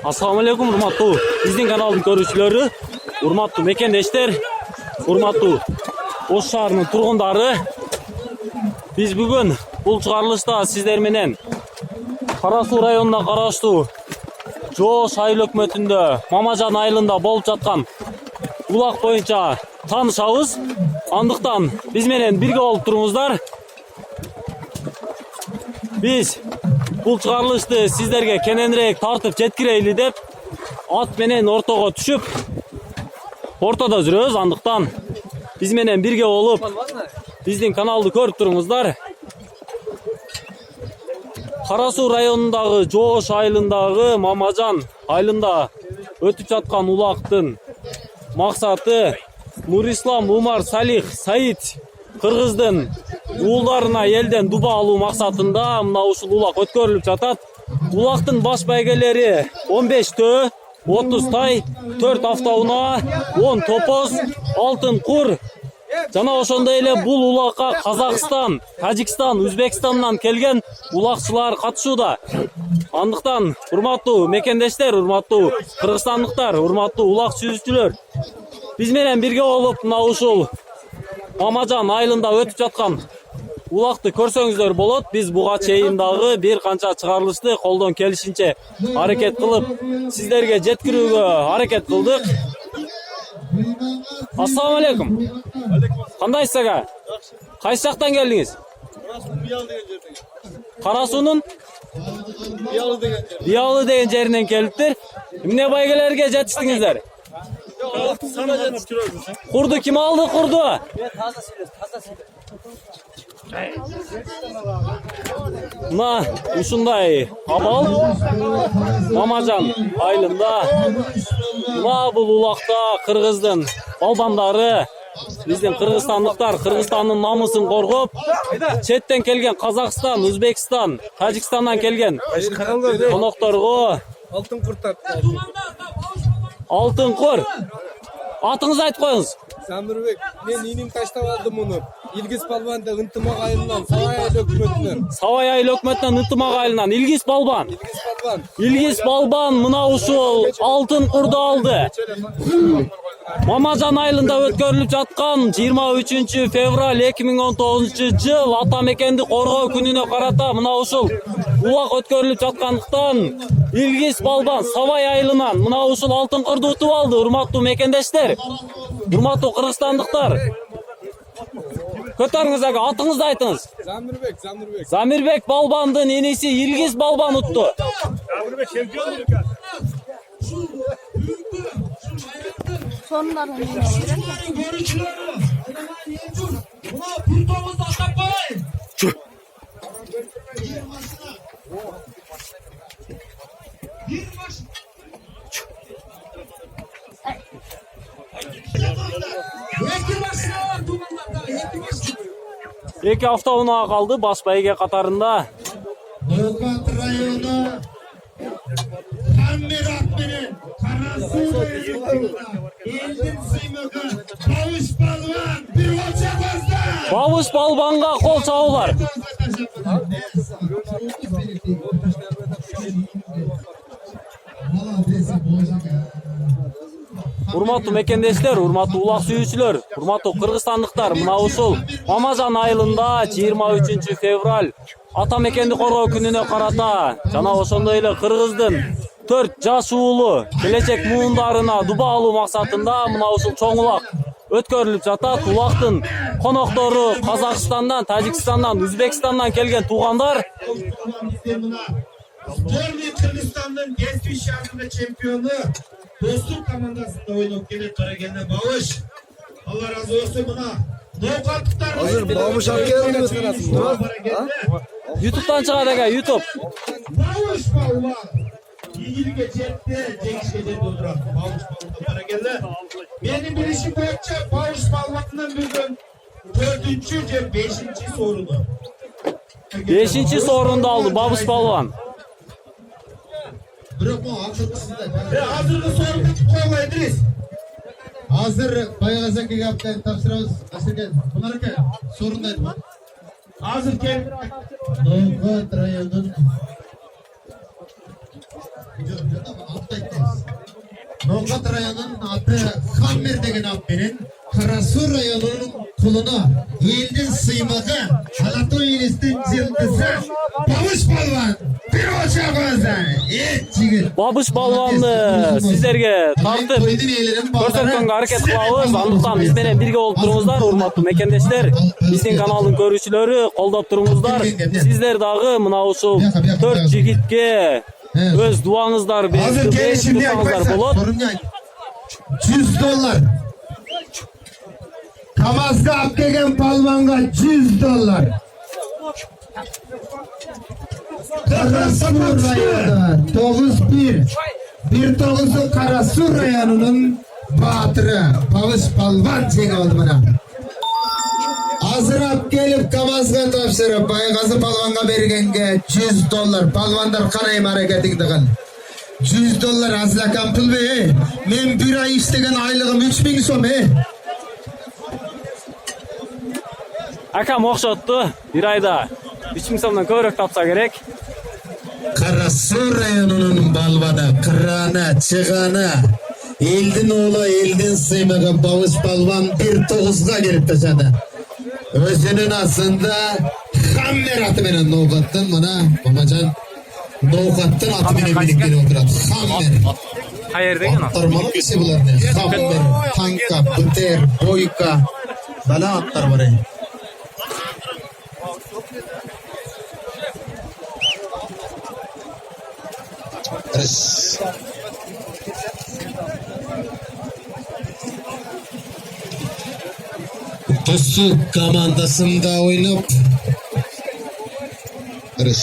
Assalamu alaikum urmatlı bizning kanalın görüşçüleri, urmatlı mekendeşler, urmatlı Oş şaharının turgundары. Biz bugün бұл чыгарылышта sizler менен Кара-Суу районуна караштуу Жоош айыл өкмөтүндө Мамажан айылында болуп жаткан улак боюнча таанышабыз. Андыктан биз менен бирге болуп туруңуздар. Biz бұл чыгарылышты сиздерге кененирээк тартып жеткирейли деп ат менен ортого түшүп ортодо жүрөбүз. Андыктан биз менен бирге болуп биздин каналды көрүп туруңуздар. Кара-Суу районундагы Жоош айылындагы Мамажан айылында өтүп жаткан улактын максаты Нурислам, Умар, Салих, Саид кыргыздын уулдарына элден дуба алуу максатында мына ушул улак өткөрүлүп жатат. Улактын баш байгелери 15 төө, 30 тай, 4 автоунаа, 10 топоз, алтын кур. Жана ошондой эле бул улакка Казакстан, Тажикстан, Өзбекстандан келген улакчылар катышууда. Андыктан урматтуу мекендештер, урматтуу кыргызстандыктар, урматтуу улак сүйүүчүлөр, биз менен бирге болуп мына ушул Мамажан айылында өтүп жаткан улакты көрсөңүздөр болот. Биз буга чейин дагы бир канча чыгарылышты колдон келишинче аракет кылып сиздерге жеткирүүгө аракет кылдык. Ассаламу алейкум. Кандайсыз ага? Кайсы жактан келдиңиз? Кара-Суунун Биялы деген жеринен келиптир. Эмне байгелерге жетиштиңиздер? Курду ким алды, курду? Мына ушундай абал Мамажан айылында. Мына бул улакта кыргыздын балбандары, биздин кыргызстандыктар Кыргызстандын намысын коргоп, четтен келген Казакстан, Өзбекстан, Тажикстандан келген конокторго алтын куртар. Алтын кур. Атыңызды айтып коюңуз. Замирбек, мен иним таштап алдым муну. Илгиз Балбанды ынтымак айылынан, Сабай айыл өкмөтүнөн. Сабай айыл өкмөтүнөн ынтымак айылынан Илгиз Балбан. Илгиз Балбан мына ушул алтын курду алды. Мамажан айылында өткөрүлүп жаткан 23 февраль 2019 жыл ата мекенди коргоо күнүнө карата мына ушул улак өткөрүлүп жаткандыктан Илгиз Балбан Сабай айылынан мына ушул алтын курду утуп алды. Урматтуу мекендештер, урматтуу кыргызстандыктар, көтөрүңүз ага, атыңызды айтыңыз. Замирбек. Замирбек Балбандын иниси Илгиз Балбан утту. Замирбек чемпион. Эки автоунаа калды баш байге катарында. Ноокат району Хаммират менен Кара-Суу районунда элдин сыймагы Бабыш Балбан бир кол чабыңыздар. Бабыш Балбанга кол чабуулар. Урматтуу мекендештер, урматтуу улак сүйүүчүлөр, урматтуу кыргызстандыктар, мына ушул Мамажан айылында 23 февраль ата мекенди коргоо күнүнө карата жана ошондой эле кыргыздын 4 жаш уулу келечек муундарына дуба алуу максатында мына ушул чоң улак өткөрүлүп жатат. Улактын коноктору Казакстандан, Тажикстандан, Өзбекстандан келген туугандар. Кыргызстандын кесип шаарында чемпиону достук командасында ойноп келет Карагенде Бабыш. Алла разы болсун. Мына ноокаттыктар Азыр Бабыш акелди өткөрөсүң. YouTube'дан чыгат эге, YouTube. Бабыш Балбан ийгиликке жетти, жеңишке жетип отурат. Бабыш Балбан Карагенде. Менин билишим боюнча Бабыш Балбандын бүгүн 4-чү же 5-чи сооруну. 5-чи соорунду алды Бабыш Балбан. Бирок могу акылсызда. Азыркы сооруну койгой Идрис. Азыр Байгазаке аптан тапшырабыз. Асыркен, Бунарке сорунду айтма. Азыр кел. Ноокат районунун Nokat rayonunun adı Kammer degen abinin Karasu rayonunun kuluna yildin sıymağı Halato ilistin cildisi Babuş Balvan bir ocak özden et jigit Babuş balvandı sizlerge tartып көрсөткөнгө аракет кылабыз. Андыктан биз менен бирге болуп туруңуздар, урматтуу мекендештер. Биздин каналдын көрүүчүлөрү, колдоп туруңуздар. Сиздер дагы мына ушул 4 жигитке өз дуаңыздар Hazır gelişimde болот. $100 Kamazga apkegen palvanga $100 Karasur rayonu 9-1 Karasur rayonunun batırı Bavuş Palvan çeki oldu bana. Hazırap gelip Kamazga tapşırıp Baygazı Palvan'a bergenge $100 Palvanlar karayım hareketi kılın. $100 azlakan pul be. Men bir ay iştegen aylığım 3000 som he. Akam окшотту. Bir ayda 3000 сомдон көбүрөөк тапса керек. Karasur rayonunun balvana, kırana, çıgana, eldin oğlu, eldin sıymaga Bavuş Balvan 1-9'ga gelip taşadı. Özünün aslında Hammer atı benen Nokattın bana, Mamacan Nokattın atı benen birlikleri oturat. Hammer. Hayır degen o. Atlarmalı bir şey bular ne? Hammer, tanka, bıter, boyka. Bala atlar var. Kırış. Tosu komandasında oynayıp Kırış.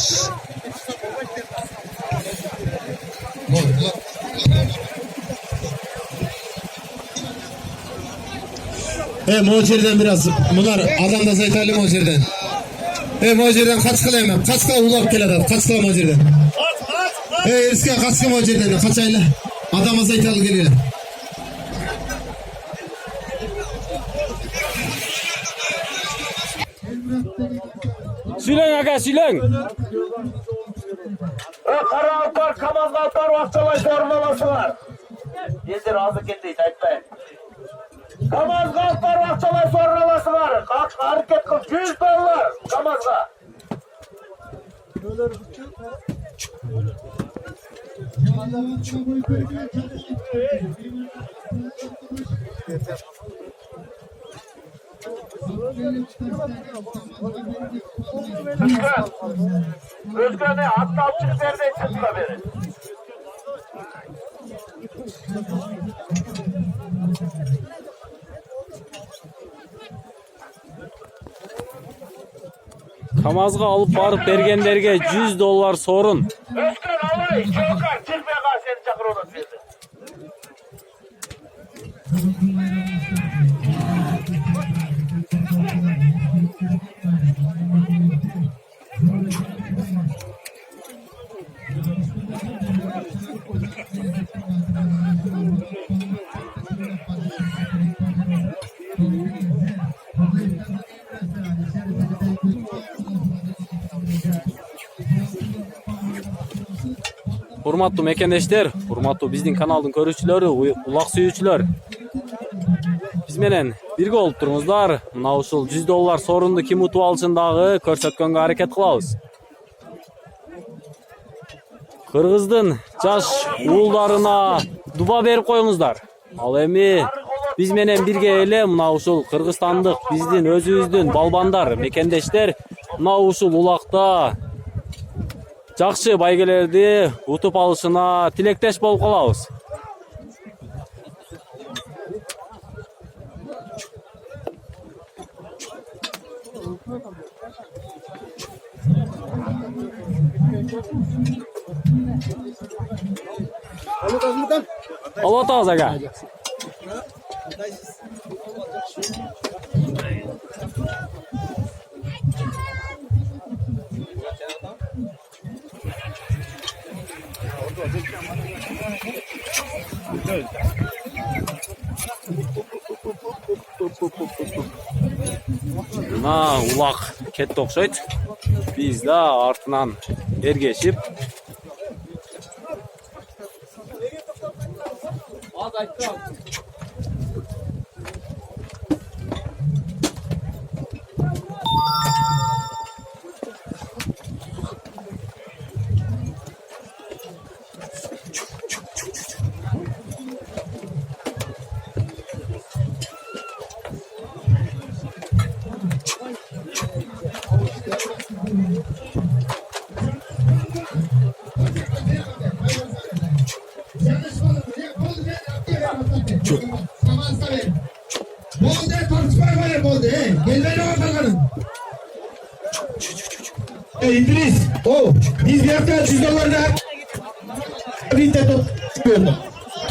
Mocerden biraz bunlar adam da zeytali Mocerden. Mocerden kaç kıla hemen kaç kıla ulak gel kaç kıla Mocerden. Eski kaç kıla Mocerden kaç ayla adama zeytali geliyor. Сүйлөң aka сүйлөң. Karanlıklar, kamazlatlar, vakçalaysa ormalasılar. Yedir azı ketteyiz, aytmayın. Kamazlatlar, vakçalaysa ormalasılar. Hareket kıl, $100 kamazga. Özgür'e hatta açık vermeyi çıktılar beni. Kamazga alıp barıp bергендерге $100 sorun. Özgür alay, çokar, çıkmaya kal seni çakır onu verdi. Урматтуу мекендештер, урматтуу биздин каналдын көрүүчүлөрү, улак сүйүүчүлөр. Биз менен бирге болуп туруңуздар. Мына ушул $100 сорунду ким утуп алышын дагы көрсөткөнгө аракет кылабыз. Кыргыздын жаш уулдарына дуба берип коюңуздар. Ал эми биз менен бирге эле мына ушул кыргызстандык биздин өзүбүздүн балбандар, мекендештер мына ушул улакта жакшы байгелерди утуп алышына тилектеш болуп калабыз. Алып атабыз ага. Мына улак кетти окшойт. Биз да артынан эргешип Bolde tartışma var bolde. Gelmeli ortalarım. İdris. Biz bir hafta $100'da bir top.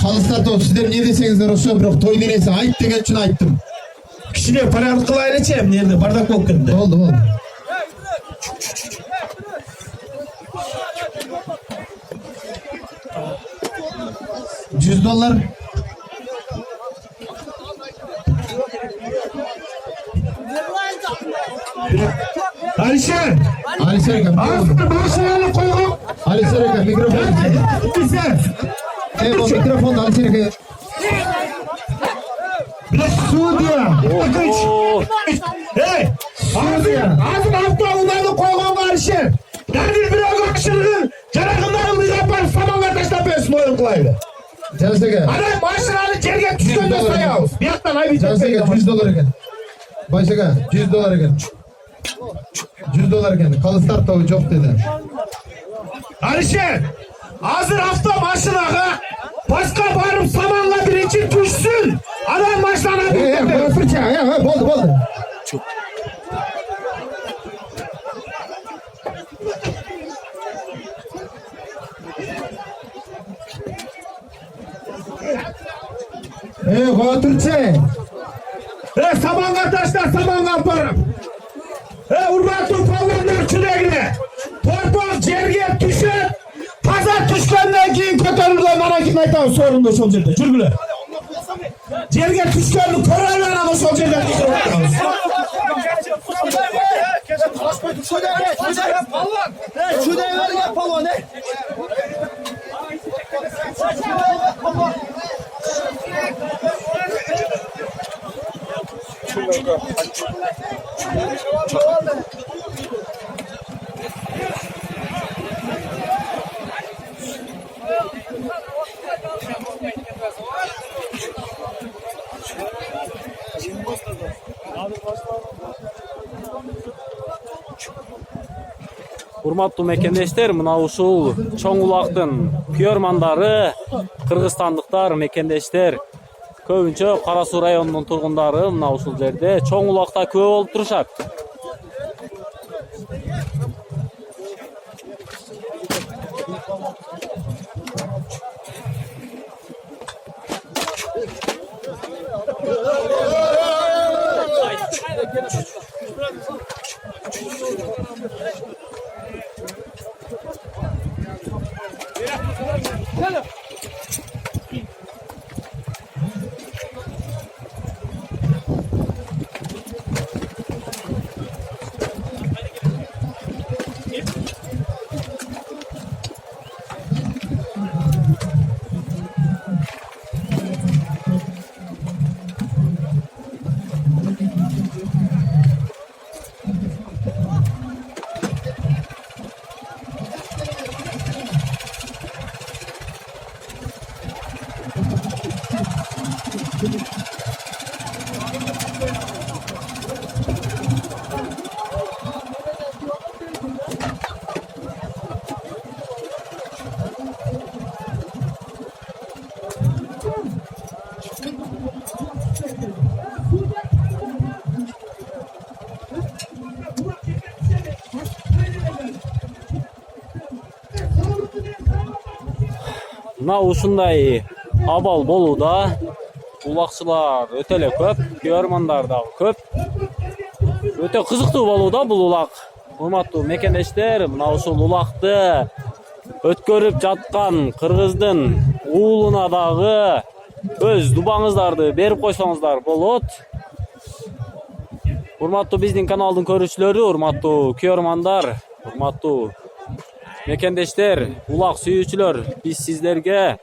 Kalırsa top sizler ne deseniz olsun bırak toy neresi ait degen için ayttım. Kişine para kılayla çem nerede bardak bok kırdı. Oldu. $100. Alişer. Alişer Eka. Aslında başlayalım koyalım. Alişer Eka mikrofon. Bize. Evet o mikrofon Alişer Eka. Bir Suudiya. Bakıç. Oo. Hey. Ağzın hafta onları koyalım Alişer. Nedir bir oğlum aşırı. Canakınlarını yapar samanlar taşlamayasın oyun kılayla. Alişer Eka. Adam maaşlarını cergen tüskönde sayağız. Bir yaktan aymayacak. Alişer Eka $100 Eka. Başka $100 Eka. $100 Eka. Kalı start tavuğu çok dedi. Alişer. Hazır hafta başına ha. Başka varım samanla birinci düşsün. Adam başlanabilir. Fırça. Boldu. Götürçe. Saman kardeşler saman kaparım. Urbatlı pallanlar çüreğine. Torpal cerge düşer. Pazar tüşkenden giyin kötülükle bana gitmekten sorumlu sol cerge. Cürgüle. Cerge tüşkenli korayla ama sol cerge. Урматтуу мекендештер, мына ушул чоң улактын күйөрмандары, кыргызстандыктар, мекендештер, көбүнчө Кара Суу районунун тургундары мына ушул жерде чоң улакта күбө болуп турушат. Мына ушундай абал болууда. Улакчылар өтө эле көп, күйөрмандар дагы көп. Өтө кызыктуу болууда бул улак. Урматтуу мекендештер, мына ушул улакты өткөрүп жаткан кыргыздын уулуна дагы өз дубаңыздарды берип койсоңуздар болот. Урматтуу биздин каналдын көрүүчүлөрү, урматтуу күйөрмандар, урматтуу мекендештер, улак сүйүүчүлөр, биз сиздерге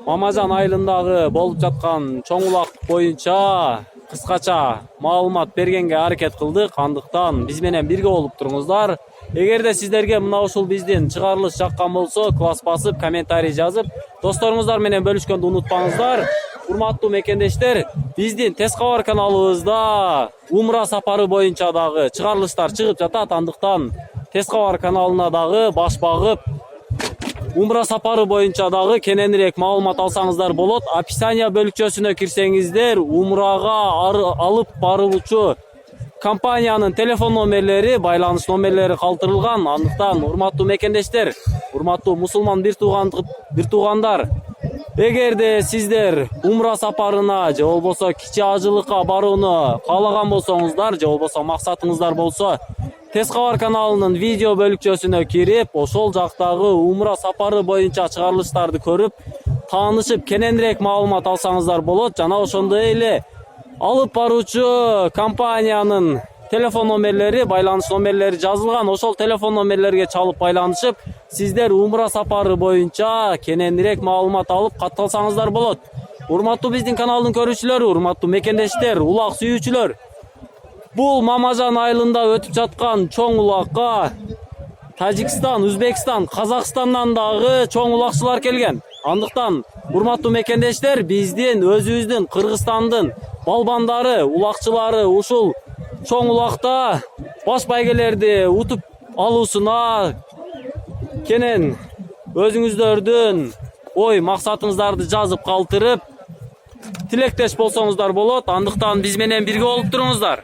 Мамажан айылындагы болуп жаткан чоң улак боюнча кыскача маалымат бергенге аракет кылдык. Андыктан биз менен бирге болуп туруңуздар. Эгерде сиздерге мына ушул биздин чыгарылыш жаккан болсо, класс басып, комментарий жазып, досторуңуздар менен бөлүшкөндү унутпаңыздар. Урматтуу мекендештер, биздин Тез кабар каналыбызда умра сапары боюнча дагы чыгарылыштар чыгып жатат. Андыктан Тез кабар каналына дагы баш багып, умра сапары боюнча дагы кененирээк маалымат алсаңыздар болот. Описание бөлүкчөсүнө кирсеңиздер, умрага алып баруучу компаниянын телефон номерлери, байланыш номерлери калтырылган. Андыктан урматтуу мекендештер, урматтуу мусулман бир туугандар, эгерде сиздер умра сапарына же болбосо кичи ажылыкка барууну каалаган болсоңуздар, же болбосо максатыңыздар болсо, Тез кабар каналынын видео бөлүкчөсүнө кирип, ошол жактагы умра сапары боюнча чыгарылыштарды көрүп, таанышып, кененирээк маалымат алсаңыздар болот. Жана ошондой эле алып баруучу компаниянын телефон номерлери, байланыш номерлери жазылган. Ошол телефон номерлерге чалып байланышып, сиздер умра сапары боюнча кененирээк маалымат алып катталсаңыздар болот. Урматтуу биздин каналдын көрүүчүлөрү, урматтуу мекендештер, улак сүйүүчүлөр, бул Мамажан айылында өтүп жаткан чоң улакка Тажикстан, Өзбекстан, Казакстандан дагы чоң улакчылар келген. Андыктан урматтуу мекендештер, биздин өзүбүздүн Кыргызстандын балбандары, улакчылары ушул чоң улакта баш байгелерди утуп алуусуна кенен өзүңүздөрдүн ой максатыңыздарды жазып калтырып, тилектеш болсоңуздар болот. Андыктан биз менен бирге болуп туруңуздар.